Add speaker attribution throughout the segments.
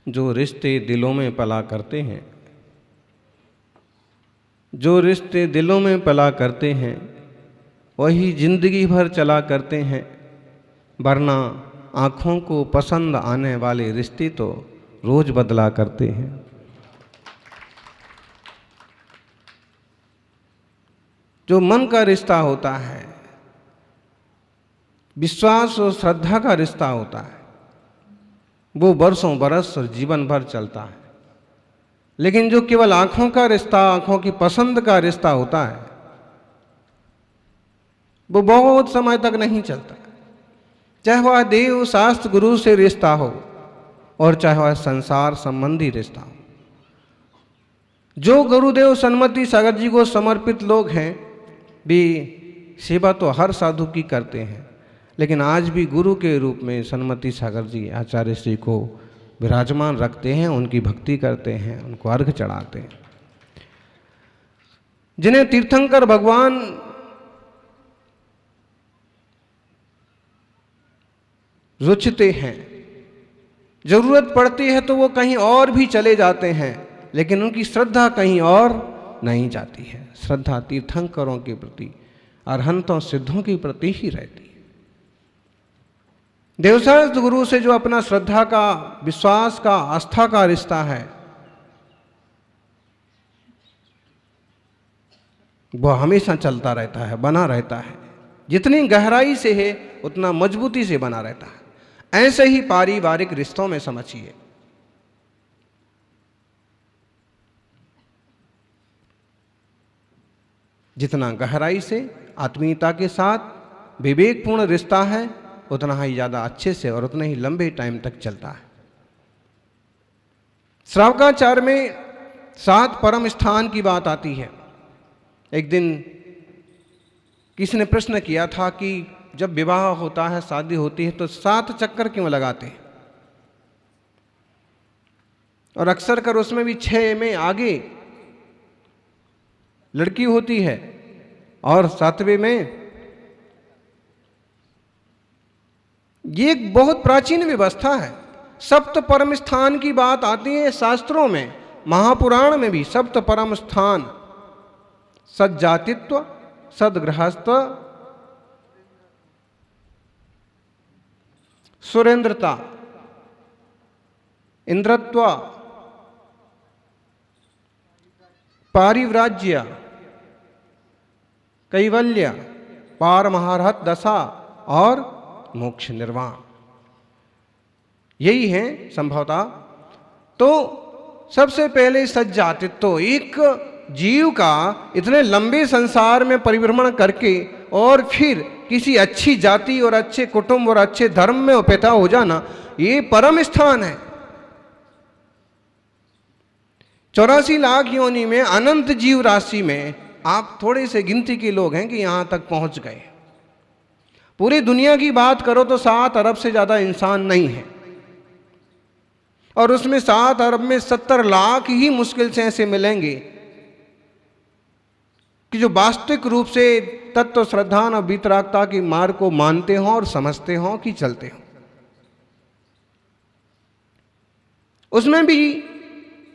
Speaker 1: जो रिश्ते दिलों में पला करते हैं, जो रिश्ते दिलों में पला करते हैं, वही जिंदगी भर चला करते हैं, वरना आँखों को पसंद आने वाले रिश्ते तो रोज बदला करते हैं। जो मन का रिश्ता होता है, विश्वास और श्रद्धा का रिश्ता होता है, वो बरसों बरस और जीवन भर चलता है। लेकिन जो केवल आंखों का रिश्ता, आंखों की पसंद का रिश्ता होता है, वो बहुत समय तक नहीं चलता। चाहे वह देव शास्त्र गुरु से रिश्ता हो और चाहे वह संसार संबंधी रिश्ता हो। जो गुरुदेव सन्मति सागर जी को समर्पित लोग हैं, भी सेवा तो हर साधु की करते हैं, लेकिन आज भी गुरु के रूप में सन्मति सागर जी आचार्य श्री को विराजमान रखते हैं, उनकी भक्ति करते हैं, उनको अर्घ चढ़ाते हैं। जिन्हें तीर्थंकर भगवान रुचते हैं, जरूरत पड़ती है तो वो कहीं और भी चले जाते हैं, लेकिन उनकी श्रद्धा कहीं और नहीं जाती है। श्रद्धा तीर्थंकरों के प्रति, अरहंतों सिद्धों के प्रति ही रहती है। देवशास्त्र गुरु से जो अपना श्रद्धा का, विश्वास का, आस्था का रिश्ता है, वह हमेशा चलता रहता है, बना रहता है। जितनी गहराई से है उतना मजबूती से बना रहता है। ऐसे ही पारिवारिक रिश्तों में समझिए, जितना गहराई से आत्मीयता के साथ विवेकपूर्ण रिश्ता है, उतना ही ज़्यादा अच्छे से और उतने ही लंबे टाइम तक चलता है। श्रावकाचार में 7 परम स्थान की बात आती है। एक दिन किसी ने प्रश्न किया था कि जब विवाह होता है, शादी होती है, तो 7 चक्कर क्यों लगाते हैं? और अक्सर कर उसमें भी 6 में आगे लड़की होती है और 7वें में। ये एक बहुत प्राचीन व्यवस्था है। सप्त परम स्थान की बात आती है शास्त्रों में, महापुराण में भी। सप्त परम स्थान: सज्जातित्व, सदगृहस्थ, सुरेंद्रता, इंद्रत्व, पारिव्राज्य, कैवल्य, पारमहर्षत दशा और मोक्ष निर्वाण। यही है संभवतः। तो सबसे पहले सज्जातित्व, एक जीव का इतने लंबे संसार में परिभ्रमण करके और फिर किसी अच्छी जाति और अच्छे कुटुंब और अच्छे धर्म में पैदा हो जाना, ये परम स्थान है। 84 लाख योनि में, अनंत जीव राशि में आप थोड़े से गिनती के लोग हैं कि यहां तक पहुंच गए। पूरी दुनिया की बात करो तो 7 अरब से ज्यादा इंसान नहीं है, और उसमें 7 अरब में 70 लाख ही मुश्किल से ऐसे मिलेंगे कि जो वास्तविक रूप से तत्व श्रद्धा और वीतरागता की मार्ग को मानते हों और समझते हों कि चलते हों। उसमें भी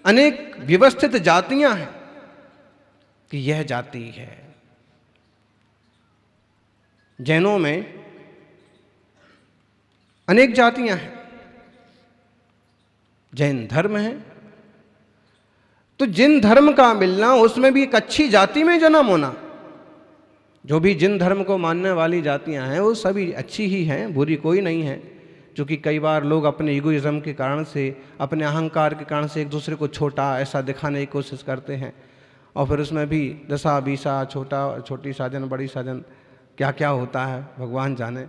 Speaker 1: अनेक व्यवस्थित जातियां हैं कि यह जाति है। जैनों में अनेक जातियां हैं, जैन धर्म है। तो जिन धर्म का मिलना, उसमें भी एक अच्छी जाति में जन्म होना। जो भी जिन धर्म को मानने वाली जातियां हैं वो सभी अच्छी ही हैं, बुरी कोई नहीं है। क्योंकि कई बार लोग अपने ईगोइज्म के कारण से, अपने अहंकार के कारण से एक दूसरे को छोटा ऐसा दिखाने की कोशिश करते हैं, और फिर उसमें भी दशा बीसा, छोटी साजन, बड़ी साजन, क्या क्या होता है भगवान जाने।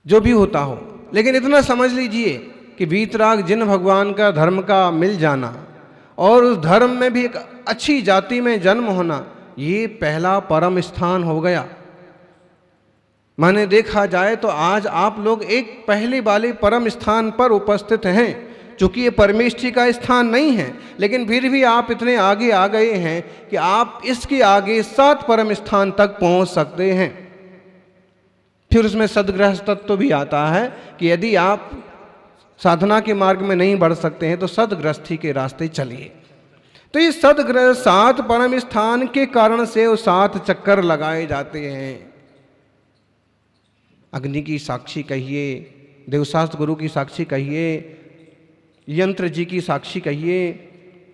Speaker 1: जो भी होता हो, लेकिन इतना समझ लीजिए कि वीतराग जिन भगवान का धर्म का मिल जाना और उस धर्म में भी एक अच्छी जाति में जन्म होना, ये पहला परम स्थान हो गया। माने देखा जाए तो आज आप लोग एक पहले वाले परम स्थान पर उपस्थित हैं, चूंकि ये परमेष्ठी का स्थान नहीं है, लेकिन फिर भी आप इतने आगे आ गए हैं कि आप इसके आगे 7 परम स्थान तक पहुंच सकते हैं। फिर उसमें सदगृहस्थ तत्व भी आता है कि यदि आप साधना के मार्ग में नहीं बढ़ सकते हैं तो सदगृहस्थी के रास्ते चलिए। तो ये सदगृह 7 परम स्थान के कारण से वो 7 चक्कर लगाए जाते हैं। अग्नि की साक्षी कहिए, देवशास्त्र गुरु की साक्षी कहिए, यंत्र जी की साक्षी कहिए,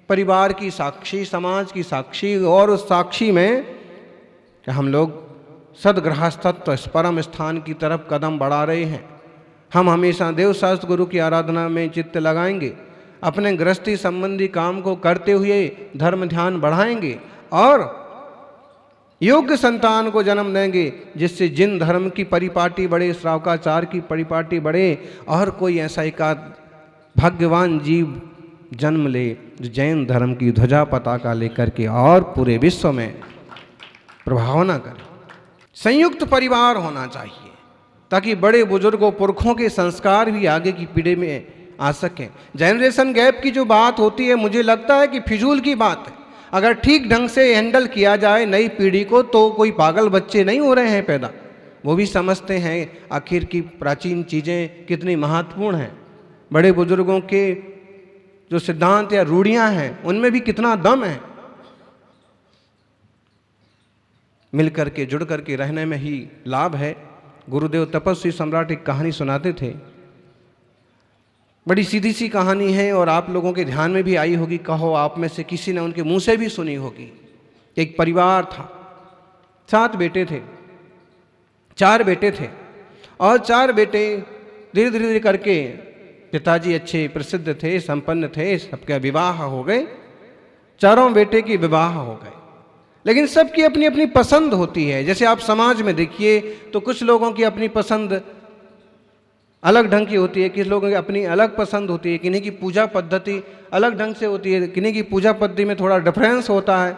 Speaker 1: परिवार की साक्षी, समाज की साक्षी, और उस साक्षी में कि हम लोग सदगृहस्थत्व परम स्थान की तरफ कदम बढ़ा रहे हैं। हम हमेशा देवशास्त्र गुरु की आराधना में चित्त लगाएंगे, अपने गृहस्थी संबंधी काम को करते हुए धर्म ध्यान बढ़ाएंगे और योग्य संतान को जन्म देंगे, जिससे जिन धर्म की परिपाटी बढ़े, श्रावकाचार की परिपाटी बढ़े और कोई ऐसा एकाध भाग्यवान जीव जन्म ले जो जैन धर्म की ध्वजा पताका लेकर के और पूरे विश्व में प्रभावना करे। संयुक्त परिवार होना चाहिए ताकि बड़े बुजुर्गों पुरखों के संस्कार भी आगे की पीढ़ी में आ सकें। जनरेशन गैप की जो बात होती है, मुझे लगता है कि फिजूल की बात है। अगर ठीक ढंग से हैंडल किया जाए नई पीढ़ी को तो कोई पागल बच्चे नहीं हो रहे हैं पैदा। वो भी समझते हैं आखिर की प्राचीन चीज़ें कितनी महत्वपूर्ण हैं। बड़े बुजुर्गों के जो सिद्धांत या रूढ़ियाँ हैं उनमें भी कितना दम है। मिल करके जुड़ करके रहने में ही लाभ है। गुरुदेव तपस्वी सम्राट एक कहानी सुनाते थे, बड़ी सीधी सी कहानी है और आप लोगों के ध्यान में भी आई होगी, कहो आप में से किसी ने उनके मुंह से भी सुनी होगी। एक परिवार था, 7 बेटे थे, 4 बेटे थे और 4 बेटे धीरे धीरे करके, पिताजी अच्छे प्रसिद्ध थे, संपन्न थे, सबके विवाह हो गए, चारों बेटे के विवाह हो गए। लेकिन सबकी अपनी अपनी पसंद होती है। जैसे आप समाज में देखिए तो कुछ लोगों की अपनी पसंद अलग ढंग की होती है, किसी लोगों की अपनी अलग पसंद होती है, किन्हीं की पूजा पद्धति अलग ढंग से होती है, किन्हीं की पूजा पद्धति में थोड़ा डिफरेंस होता है,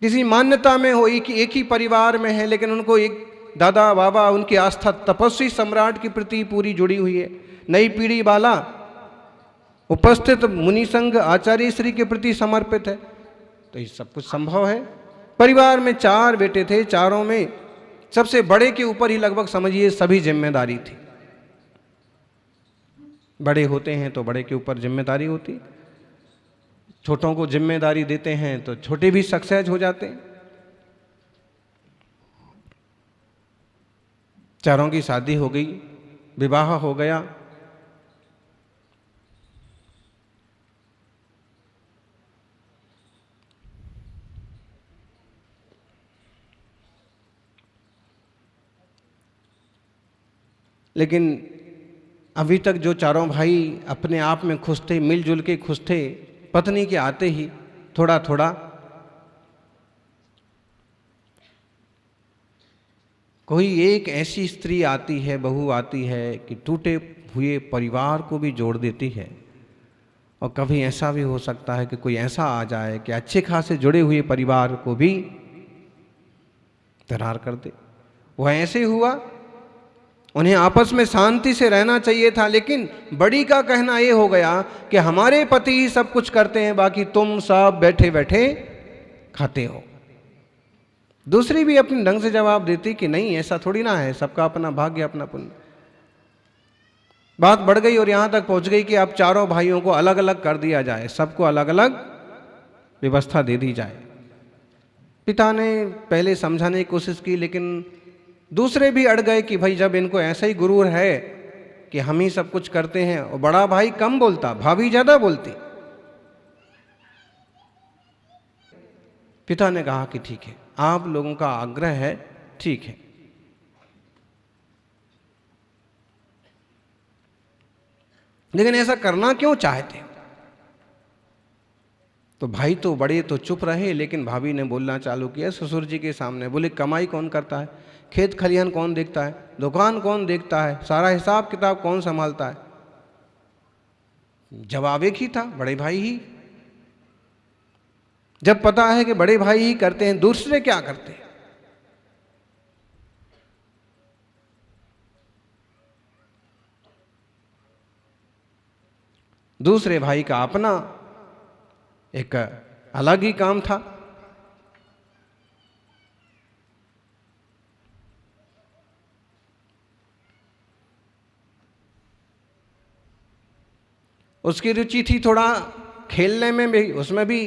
Speaker 1: किसी मान्यता में हो, एक ही परिवार में है लेकिन उनको एक दादा बाबा उनकी आस्था तपस्वी सम्राट के प्रति पूरी जुड़ी हुई है। नई पीढ़ी वाला उपस्थित मुनि संघ आचार्य श्री के प्रति समर्पित है। तो ये सब कुछ संभव है। परिवार में 4 बेटे थे, चारों में सबसे बड़े के ऊपर ही लगभग समझिए सभी जिम्मेदारी थी। बड़े होते हैं तो बड़े के ऊपर जिम्मेदारी होती, छोटों को जिम्मेदारी देते हैं तो छोटे भी सक्सेस हो जाते हैं। चारों की शादी हो गई, विवाह हो गया। लेकिन अभी तक जो चारों भाई अपने आप में खुश थे, मिलजुल के खुश थे, पत्नी के आते ही थोड़ा थोड़ा कोई एक ऐसी स्त्री आती है, बहू आती है कि टूटे हुए परिवार को भी जोड़ देती है। और कभी ऐसा भी हो सकता है कि कोई ऐसा आ जाए कि अच्छे खासे जुड़े हुए परिवार को भी दरार कर दे। वह ऐसे हुआ, उन्हें आपस में शांति से रहना चाहिए था, लेकिन बड़ी का कहना ये हो गया कि हमारे पति ही सब कुछ करते हैं, बाकी तुम सब बैठे बैठे खाते हो। दूसरी भी अपने ढंग से जवाब देती कि नहीं, ऐसा थोड़ी ना है, सबका अपना भाग्य अपना पुण्य। बात बढ़ गई और यहां तक पहुंच गई कि अब चारों भाइयों को अलग अलग कर दिया जाए, सबको अलग अलग व्यवस्था दे दी जाए। पिता ने पहले समझाने की कोशिश की, लेकिन दूसरे भी अड़ गए कि भाई जब इनको ऐसा ही गुरूर है कि हम ही सब कुछ करते हैं, और बड़ा भाई कम बोलता, भाभी ज्यादा बोलती। पिता ने कहा कि ठीक है, आप लोगों का आग्रह है, ठीक है। लेकिन ऐसा करना क्यों चाहते? तो भाई तो बड़े तो चुप रहे, लेकिन भाभी ने बोलना चालू किया ससुर जी के सामने। बोले कमाई कौन करता है, खेत खलिहान कौन देखता है, दुकान कौन देखता है, सारा हिसाब किताब कौन संभालता है? जवाब एक ही था, बड़े भाई ही। जब पता है कि बड़े भाई ही करते हैं, दूसरे क्या करते हैं? दूसरे भाई का अपना एक अलग ही काम था। उसकी रुचि थी थोड़ा खेलने में भी, उसमें भी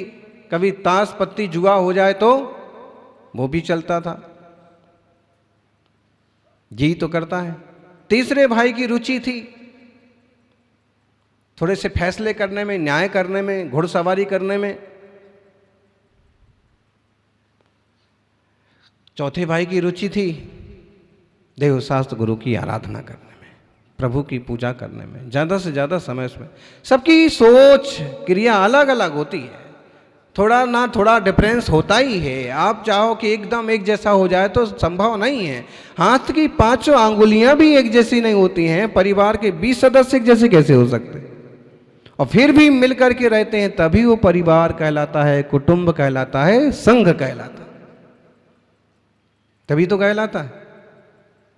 Speaker 1: कभी ताश पत्ती जुआ हो जाए तो वो भी चलता था, जी तो करता है। तीसरे भाई की रुचि थी थोड़े से फैसले करने में, न्याय करने में, घुड़सवारी करने में। चौथे भाई की रुचि थी देव शास्त्र गुरु की आराधना करने में, प्रभु की पूजा करने में, ज़्यादा से ज़्यादा समय उसमें। सबकी सोच क्रिया अलग अलग होती है, थोड़ा ना थोड़ा डिफरेंस होता ही है। आप चाहो कि एकदम एक जैसा हो जाए तो संभव नहीं है। हाथ की पांचों आंगुलियां भी एक जैसी नहीं होती हैं, परिवार के 20 सदस्य एक जैसे कैसे हो सकते हैं? और फिर भी मिल करके रहते हैं, तभी वो परिवार कहलाता है, कुटुंब कहलाता है, संघ कहलाता है, तभी तो कहलाता है।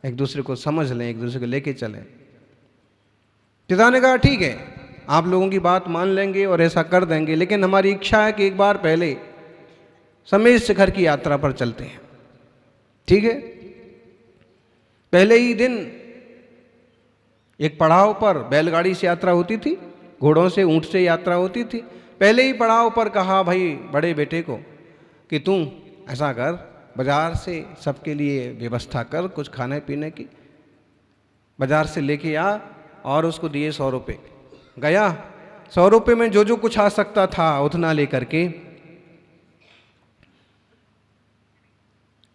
Speaker 1: एक दूसरे को समझ लें, एक दूसरे को लेके चलें। पिता ने कहा ठीक है, आप लोगों की बात मान लेंगे और ऐसा कर देंगे, लेकिन हमारी इच्छा है कि एक बार पहले समेत शिखर की यात्रा पर चलते हैं। ठीक है। पहले ही दिन एक पड़ाव पर बैलगाड़ी से यात्रा होती थी, घोड़ों से, ऊंट से यात्रा होती थी। पहले ही पड़ाव पर कहा भाई बड़े बेटे को कि तू ऐसा कर, बाजार से सबके लिए व्यवस्था कर, कुछ खाने पीने की बाजार से लेके आ, और उसको दिए 100 रुपये। गया, 100 रुपये में जो जो कुछ आ सकता था उतना लेकर के,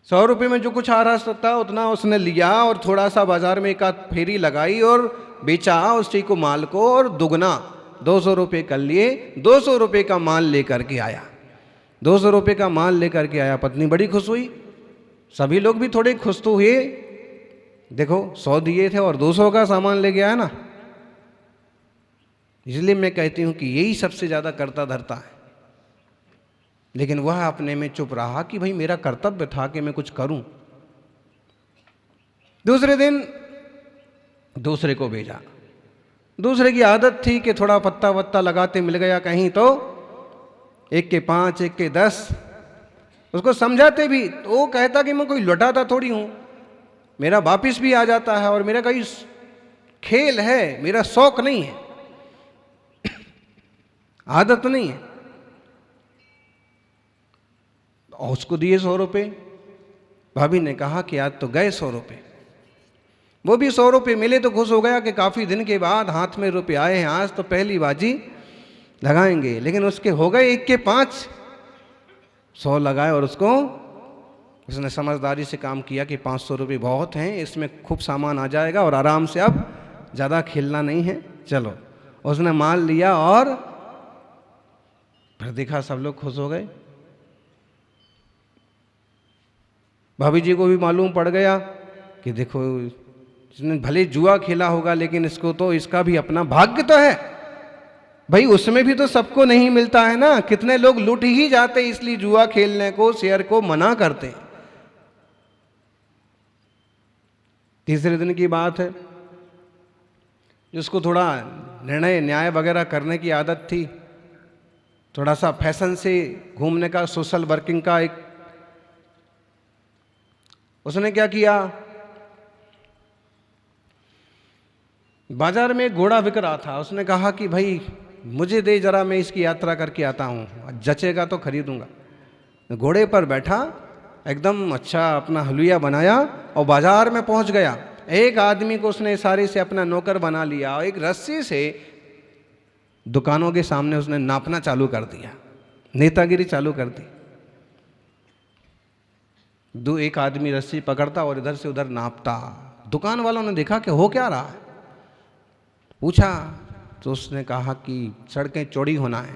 Speaker 1: 100 रुपये में जो कुछ आ रहा सकता उतना उसने लिया, और थोड़ा सा बाजार में एक आध फेरी लगाई और बेचा उस चीज को, माल को, और दुगना 200 रुपये कर लिए। 200 रुपये का माल लेकर के आया, 200 रुपये का माल लेकर के आया। पत्नी बड़ी खुश हुई, सभी लोग भी थोड़े खुश तो हुए। देखो 100 दिए थे और 200 का सामान ले गया है ना। इसलिए मैं कहती हूं कि यही सबसे ज्यादा करता धरता है। लेकिन वह अपने में चुप रहा कि भाई मेरा कर्तव्य था कि मैं कुछ करूं। दूसरे दिन दूसरे को भेजा। दूसरे की आदत थी कि थोड़ा पत्ता वत्ता लगाते मिल गया कहीं तो 1 के 5, 1 के 10, उसको समझाते भी तो वो कहता कि मैं कोई लौटाता थोड़ी हूं, मेरा वापिस भी आ जाता है, और मेरा कोई खेल है, मेरा शौक नहीं है, आदत नहीं है। और उसको दिए 100 रुपये। भाभी ने कहा कि आज तो गए 100 रुपये। वो भी 100 रुपये मिले तो खुश हो गया कि काफ़ी दिन के बाद हाथ में रुपये आए हैं, आज तो पहली बाजी लगाएंगे। लेकिन उसके हो गए 1 के 5, 100 लगाए, और उसने समझदारी से काम किया कि 500 रुपये बहुत हैं, इसमें खूब सामान आ जाएगा और आराम से, अब ज़्यादा खेलना नहीं है, चलो। उसने माल लिया और फिर देखा सब लोग खुश हो गए। भाभी जी को भी मालूम पड़ गया कि देखो इसने भले जुआ खेला होगा, लेकिन इसको तो, इसका भी अपना भाग्य तो है भाई, उसमें भी तो सबको नहीं मिलता है ना। कितने लोग लूट ही जाते, इसलिए जुआ खेलने को, शेयर को मना करते हैं। तीसरे दिन की बात है, जिसको थोड़ा निर्णय न्याय वगैरह करने की आदत थी, थोड़ा सा फैशन से घूमने का, सोशल वर्किंग का एक, उसने क्या किया, बाजार में एक घोड़ा बिक रहा था। उसने कहा कि भाई मुझे दे जरा, मैं इसकी यात्रा करके आता हूँ, जचेगा तो खरीदूंगा। घोड़े पर बैठा, एकदम अच्छा अपना हलुया बनाया और बाजार में पहुंच गया। एक आदमी को उसने इशारे से अपना नौकर बना लिया और एक रस्सी से दुकानों के सामने उसने नापना चालू कर दिया, नेतागिरी चालू कर दी। एक आदमी रस्सी पकड़ता और इधर से उधर नापता। दुकान वालों ने देखा कि हो क्या रहा है, पूछा तो उसने कहा कि सड़कें चौड़ी होना है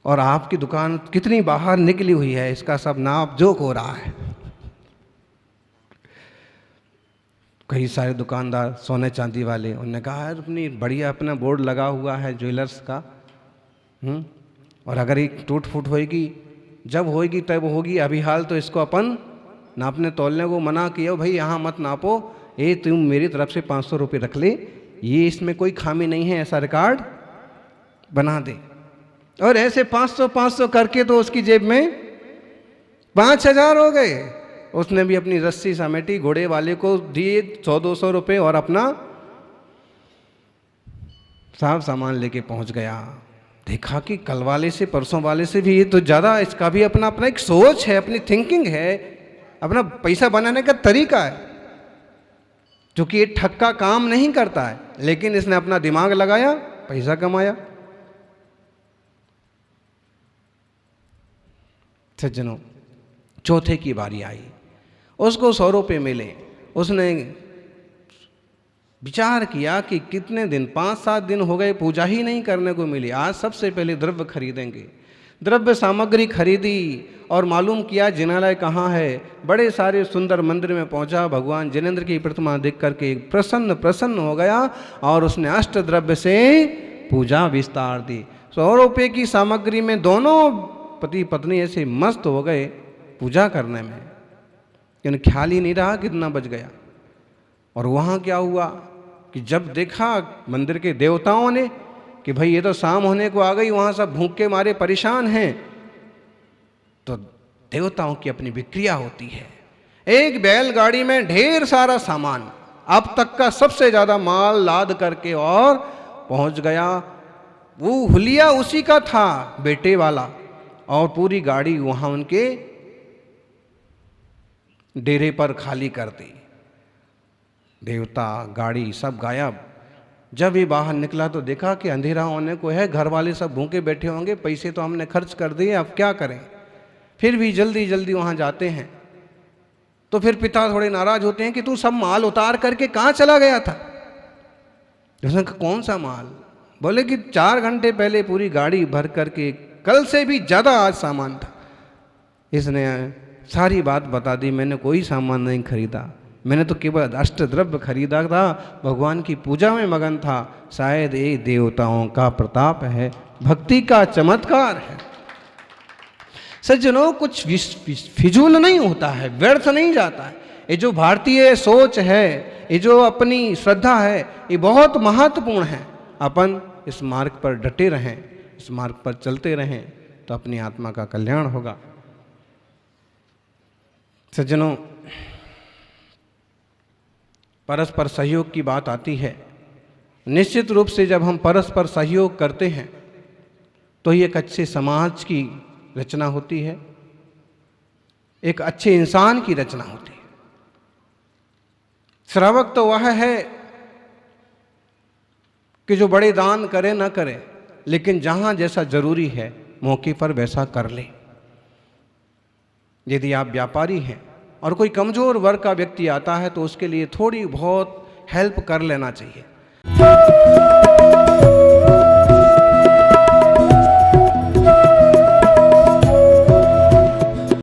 Speaker 1: और आपकी दुकान कितनी बाहर निकली हुई है, इसका सब नाप जोक हो रहा है। कई सारे दुकानदार सोने चांदी वाले, उन्होंने कहा यार अपनी बढ़िया अपना बोर्ड लगा हुआ है ज्वेलर्स का, और अगर एक टूट फूट होएगी, जब होएगी तब होगी, अभी हाल तो इसको अपन नापने तोलने को मना किया भाई, यहाँ मत नापो, ये तुम मेरी तरफ से 500 रुपये रख ले, ये इसमें कोई खामी नहीं है, ऐसा रिकॉर्ड बना दे। और ऐसे 500-500 करके तो उसकी जेब में 5000 हो गए। उसने भी अपनी रस्सी समेटी, घोड़े वाले को दिए 100-200 रुपये और अपना सब सामान लेके पहुंच गया। देखा कि कल वाले से, परसों वाले से भी ये तो ज़्यादा, इसका भी अपना अपना एक सोच है, अपनी थिंकिंग है, अपना पैसा बनाने का तरीका है, जो कि ये ठग का काम नहीं करता है, लेकिन इसने अपना दिमाग लगाया, पैसा कमाया। सज्जनों, चौथे की बारी आई, उसको 100 रुपये मिले। उसने विचार किया कि कितने दिन, 5-7 दिन हो गए पूजा ही नहीं करने को मिली, आज सबसे पहले द्रव्य खरीदेंगे। द्रव्य सामग्री खरीदी और मालूम किया जिनालय कहाँ है। बड़े सारे सुंदर मंदिर में पहुंचा, भगवान जिनेंद्र की प्रतिमा देख करके प्रसन्न हो गया और उसने अष्ट द्रव्य से पूजा विस्तार दी। 100 रुपये की सामग्री में दोनों पति पत्नी ऐसे मस्त हो गए पूजा करने में, यानी ख्याल ही नहीं रहा कितना बच गया। और वहाँ क्या हुआ कि जब देखा मंदिर के देवताओं ने कि भाई ये तो शाम होने को आ गई, वहाँ सब भूख के मारे परेशान हैं, तो देवताओं की अपनी विक्रिया होती है। एक बैलगाड़ी में ढेर सारा सामान, अब तक का सबसे ज़्यादा माल लाद करके और पहुँच गया। वो हुलिया उसी का था, बेटे वाला, और पूरी गाड़ी वहाँ उनके डेरे पर खाली कर दी। देवता, गाड़ी सब गायब। जब ये बाहर निकला तो देखा कि अंधेरा होने को है, घर वाले सब भूखे बैठे होंगे, पैसे तो हमने खर्च कर दिए, अब क्या करें। फिर भी जल्दी जल्दी वहाँ जाते हैं तो फिर पिता थोड़े नाराज होते हैं कि तू सब माल उतार करके कहाँ चला गया था। उसने कहा कौन सा माल? बोले कि 4 घंटे पहले पूरी गाड़ी भर करके, कल से भी ज़्यादा आज सामान था। इसने सारी बात बता दी, मैंने कोई सामान नहीं खरीदा, मैंने तो केवल अष्ट द्रव्य खरीदा था, भगवान की पूजा में मगन था। शायद ये देवताओं का प्रताप है, भक्ति का चमत्कार है। सज्जनों, कुछ फिजूल नहीं होता है, व्यर्थ नहीं जाता है। ये जो भारतीय सोच है, ये जो अपनी श्रद्धा है, ये बहुत महत्वपूर्ण है। अपन इस मार्ग पर डटे रहें, इस मार्ग पर चलते रहें तो अपनी आत्मा का कल्याण होगा। सज्जनों, परस्पर सहयोग की बात आती है। निश्चित रूप से जब हम परस्पर सहयोग करते हैं तो ये एक अच्छे समाज की रचना होती है, एक अच्छे इंसान की रचना होती है। श्रावक तो वह है कि जो बड़े दान करे न करे, लेकिन जहां जैसा जरूरी है मौके पर वैसा कर ले। यदि आप व्यापारी हैं और कोई कमजोर वर्ग का व्यक्ति आता है तो उसके लिए थोड़ी बहुत हेल्प कर लेना चाहिए।